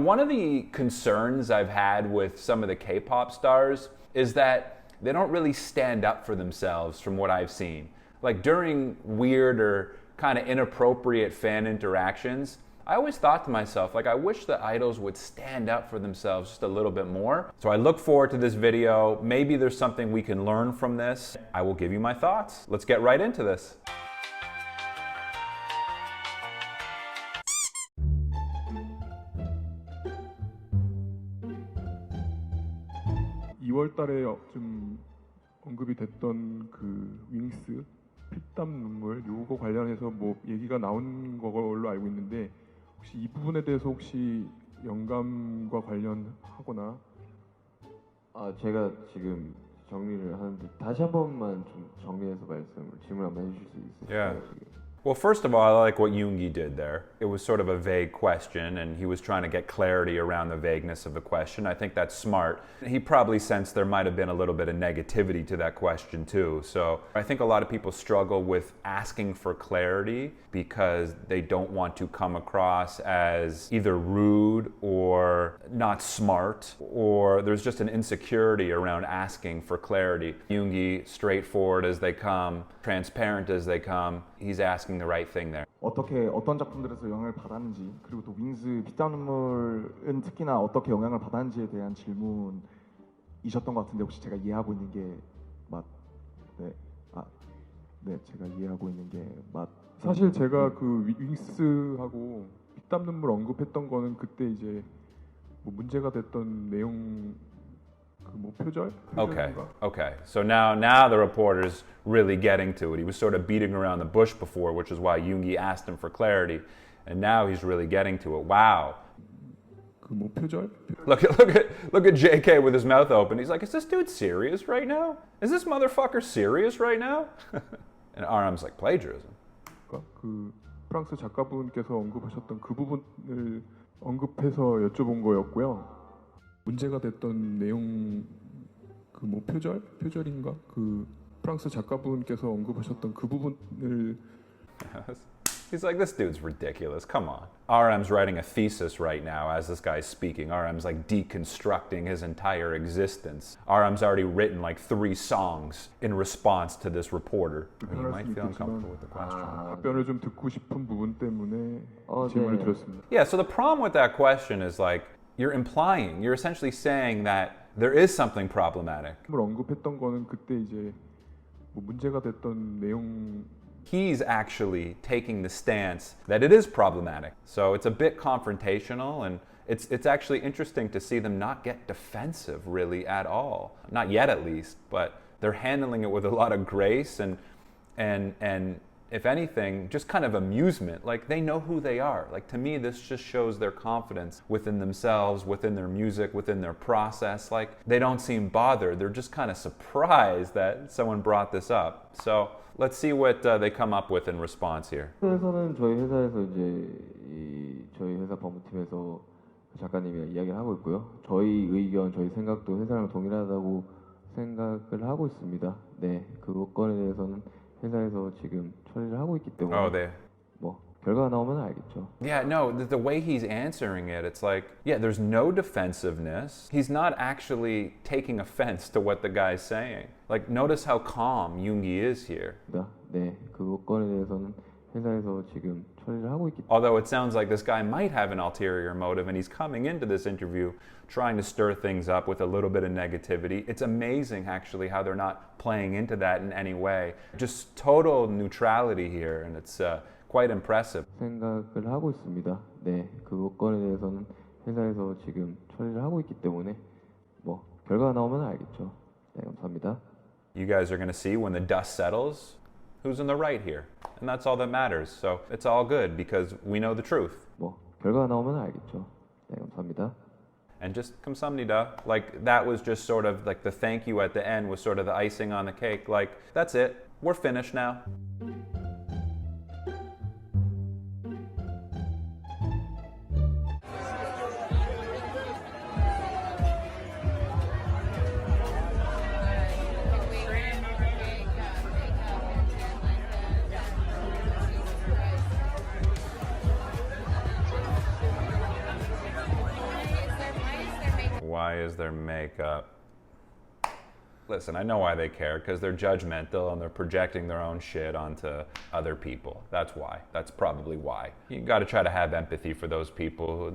One of the concerns I've had with some of the K-pop stars is that they don't really stand up for themselves from what I've seen. Like during weird or kind of inappropriate fan interactions, I always thought to myself, like, I wish the idols would stand up for themselves just a little bit more. So I look forward to this video. Maybe there's something we can learn from this. I will give you my thoughts. Let's get right into this. (2월) 달에 좀 언급이 됐던 그 윙스 피땀 눈물 요거 관련해서 뭐 얘기가 나온 걸로 알고 있는데 혹시 이 부분에 대해서 혹시 영감과 관련하거나 제가 지금 정리를 하는데 다시 한 번만 좀 정리해서 질문 한번 해주실 수 있으실까요? Yeah. Well, first of all, I like what Yoongi did there. It was sort of a vague question, and he was trying to get clarity around the vagueness of the question. I think that's smart. He probably sensed there might have been a little bit of negativity to that question too. So I think a lot of people struggle with asking for clarity because they don't want to come across as either rude or not smart, or there's just an insecurity around asking for clarity. Yoongi, straightforward as they come, transparent as they come, he's asking the right thing there. 어떤 작품들에서 영향을 받았는지, 그리고 또 윙스 피땀 눈물은 특히나 어떻게 영향을 받았는지에 대한 질문이셨던 것 같은데 혹시 제가 이해하고 있는 게 제가 이해하고 있는 게 사실 제가 그 윙스하고 피땀 눈물 언급했던 거는 그때 이제 뭐 문제가 됐던 내용 뭐 표절? Okay. So now the reporter's really getting to it. He was sort of beating around the bush before, which is why Yoongi asked him for clarity, and now he's really getting to it. Wow. 그 뭐 표절? Look at JK with his mouth open. He's like, is this dude serious right now? Is this motherfucker serious right now? And RM's like, plagiarism. 그 프랑스 작가분께서 언급하셨던 그 부분을 언급해서 여쭤본 거였고요. 문제가 됐던 내용 그 뭐 표절인가? 그 프랑스 작가분께서 언급하셨던 그 부분을 He's like, this dude's ridiculous. Come on. RM's writing a thesis right now as this guy's speaking. RM's like deconstructing his entire existence. RM's already written like 3 songs in response to this reporter. You might feel uncomfortable with the question. 답변을 좀 듣고 싶은 부분 때문에 질문을 드렸습니다. Yeah, so the problem with that question is like, you're essentially saying that there is something problematic. 언급했던 거는 그때 이제 뭐 문제가 됐던 내용 He's actually taking the stance that it is problematic. So it's a bit confrontational, and it's actually interesting to see them not get defensive really at all. Not yet at least, but they're handling it with a lot of grace and if anything, just kind of amusement. Like they know who they are. Like to me, this just shows their confidence within themselves, within their music, within their process. Like they don't seem bothered. They're just kind of surprised that someone brought this up. So let's see what they come up with in response here. 회사에서는 저희 회사에서 이제 저희 회사 법무팀에서 작가님이랑 이야기를 하고 있고요. 저희 의견, 저희 생각도 회사랑 동일하다고 생각을 하고 있습니다. 네, 그 건에 대해서는 회사에서 지금 처리를 하고 있기 때문에 뭐 결과가 나오면 알겠죠. Yeah, no, the way he's answering it, it's like, yeah, there's no defensiveness. He's not actually taking offense to what the guy's saying. Like, notice how calm Yoongi is here. 네, 그 건에 대해서는 회사에서 지금 처리를 하고 있기 때문에. Although it sounds like this guy might have an ulterior motive and he's coming into this interview trying to stir things up with a little bit of negativity. It's amazing actually how they're not playing into that in any way. Just total neutrality here, and it's quite impressive. 생각을 하고 있습니다. 네, 그 건에 대해서는 회사에서 지금 처리를 하고 있기 때문에 뭐 결과가 나오면 알겠죠. 네, 감사합니다. You guys are going to see when the dust settles who's in the right here. And that's all that matters. So it's all good because we know the truth. 뭐 결과가 나오면 알겠죠. 네, 감사합니다. And just 감사합니다. Like that was just sort of like the thank you at the end was sort of the icing on the cake. Like that's it. We're finished now. Why is their makeup? Listen, I know why they care, because they're judgmental and they're projecting their own shit onto other people. That's why. That's probably why. You got to try to have empathy for those people.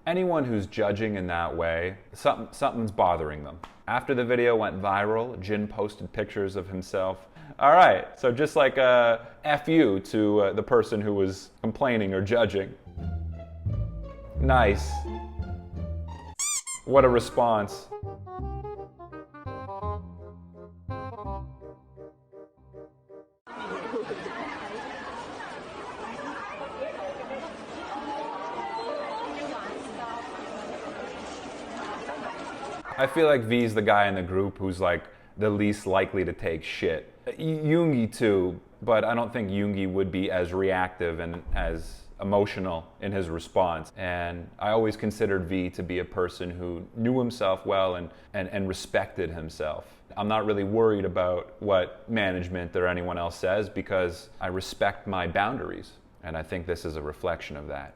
Anyone who's judging in that way, something's bothering them. After the video went viral, Jin posted pictures of himself. All right, so just like a F you to the person who was complaining or judging. Nice. What a response. I feel like V's the guy in the group who's like the least likely to take shit. Yoongi too, but I don't think Yoongi would be as reactive and as emotional in his response. And I always considered V to be a person who knew himself well and respected himself. I'm not really worried about what management or anyone else says because I respect my boundaries. And I think this is a reflection of that.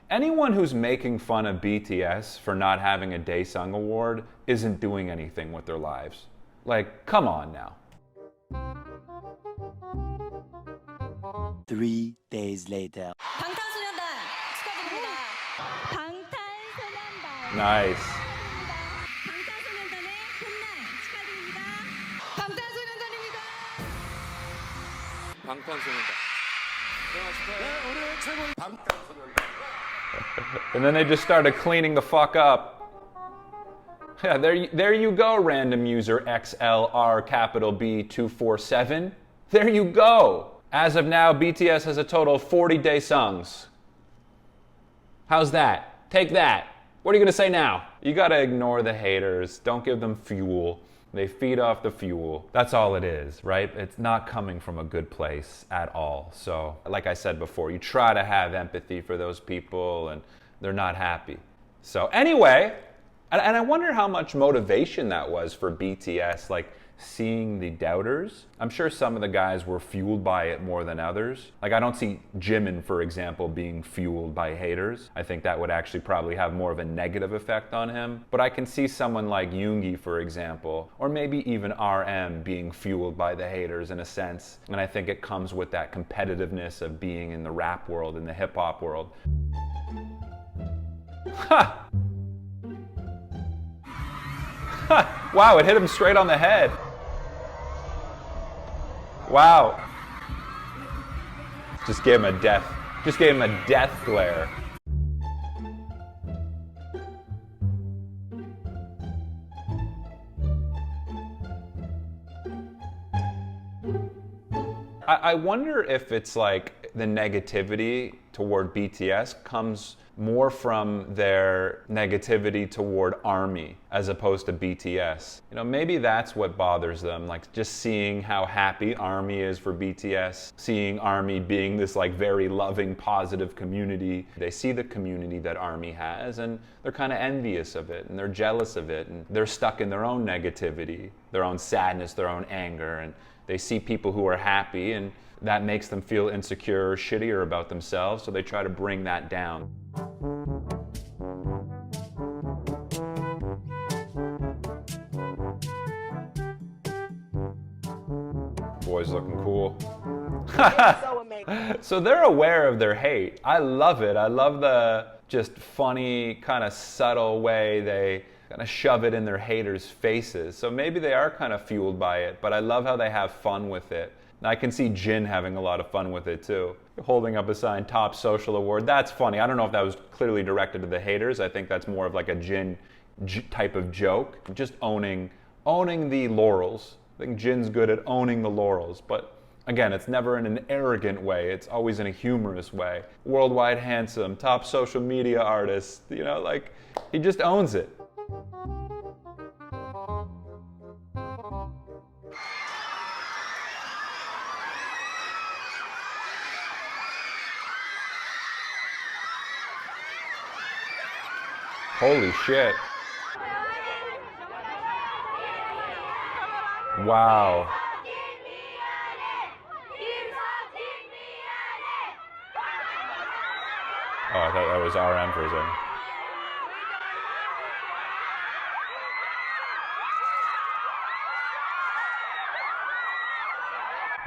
Anyone who's making fun of BTS for not having a Daesung award isn't doing anything with their lives. Like, come on now. 3 days later. 방탄소년단 축하드립니다. 방탄소년단. Nice. 방탄소년단의 봄날 축하드립니다. 방탄소년단입니다. And then they just started cleaning the fuck up. Yeah, there you go, random user XLR capital B247. There you go. As of now, BTS has a total of 40 Daesungs. How's that? Take that. What are you gonna say now? You gotta ignore the haters. Don't give them fuel. They feed off the fuel. That's all it is, right? It's not coming from a good place at all. So, like I said before, you try to have empathy for those people and they're not happy. So anyway, and I wonder how much motivation that was for BTS, like seeing the doubters. I'm sure some of the guys were fueled by it more than others. Like I don't see Jimin, for example, being fueled by haters. I think that would actually probably have more of a negative effect on him. But I can see someone like Yoongi, for example, or maybe even RM being fueled by the haters in a sense. And I think it comes with that competitiveness of being in the rap world, in the hip hop world. Ha! Ha! Wow, it hit him straight on the head. Wow. Just gave him a death glare. I wonder if it's like the negativity toward BTS comes more from their negativity toward ARMY as opposed to BTS. You know, maybe that's what bothers them, like just seeing how happy ARMY is for BTS, seeing ARMY being this like very loving, positive community. They see the community that ARMY has and they're kind of envious of it and they're jealous of it and they're stuck in their own negativity, their own sadness, their own anger, and they see people who are happy and that makes them feel insecure or shittier about themselves, so they try to bring that down. Boys looking cool. So they're aware of their hate. I love it. I love the just funny, kind of subtle way they kind of shove it in their haters' faces. So maybe they are kind of fueled by it, but I love how they have fun with it. And I can see Jin having a lot of fun with it too. Holding up a sign, top social award. That's funny. I don't know if that was clearly directed to the haters. I think that's more of like a Jin type of joke. Just owning the laurels. I think Jin's good at owning the laurels, but again, it's never in an arrogant way. It's always in a humorous way. Worldwide handsome, top social media artist, you know, like he just owns it. Holy shit. Wow. Oh, I thought that was RM for a second.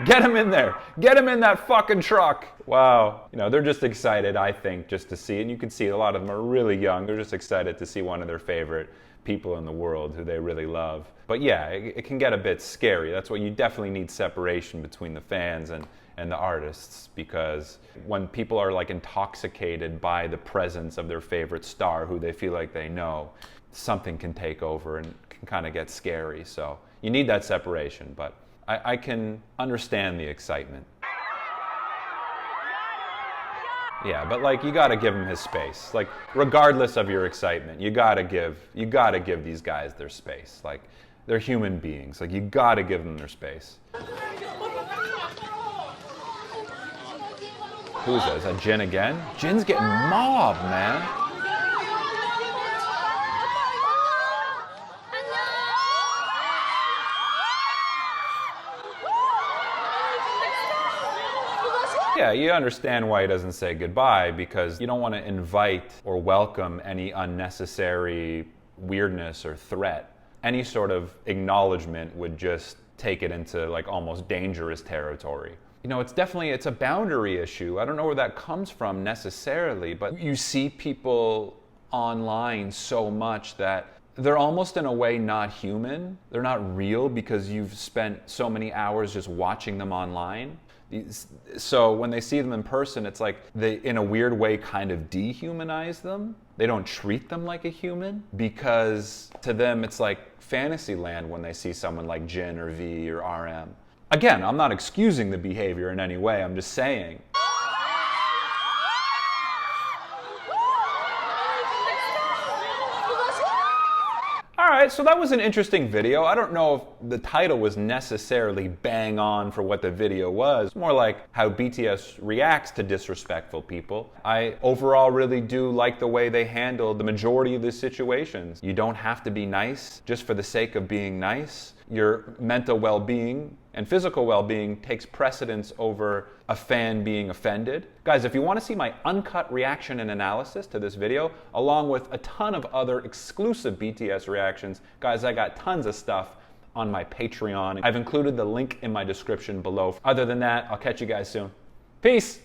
Get him in there. Get him in that fucking truck. Wow. You know, they're just excited, I think, just to see it. And you can see a lot of them are really young. They're just excited to see one of their favorite people in the world who they really love. But yeah, it can get a bit scary. That's why you definitely need separation between the fans and the artists, because when people are like intoxicated by the presence of their favorite star who they feel like they know, something can take over and can kind of get scary. So you need that separation, but I can understand the excitement. Yeah, but like you gotta give him his space. Like regardless of your excitement, you gotta give these guys their space. Like they're human beings. Like you gotta give them their space. Who's that? Is that Jin again? Jin's getting mobbed, man. Yeah, you understand why he doesn't say goodbye, because you don't want to invite or welcome any unnecessary weirdness or threat. Any sort of acknowledgement would just take it into like almost dangerous territory. You know, it's a boundary issue. I don't know where that comes from necessarily, but you see people online so much that they're almost in a way not human. They're not real because you've spent so many hours just watching them online. So when they see them in person, it's like they, in a weird way, kind of dehumanize them. They don't treat them like a human, because to them it's like fantasy land when they see someone like Jin or V or RM. Again, I'm not excusing the behavior in any way, I'm just saying. Alright, so that was an interesting video. I don't know if the title was necessarily bang on for what the video was. It's more like how BTS reacts to disrespectful people. I overall really do like the way they handled the majority of the situations. You don't have to be nice just for the sake of being nice. Your mental well-being and physical well-being takes precedence over a fan being offended. Guys, if you want to see my uncut reaction and analysis to this video, along with a ton of other exclusive BTS reactions, guys, I got tons of stuff on my Patreon. I've included the link in my description below. Other than that, I'll catch you guys soon. Peace!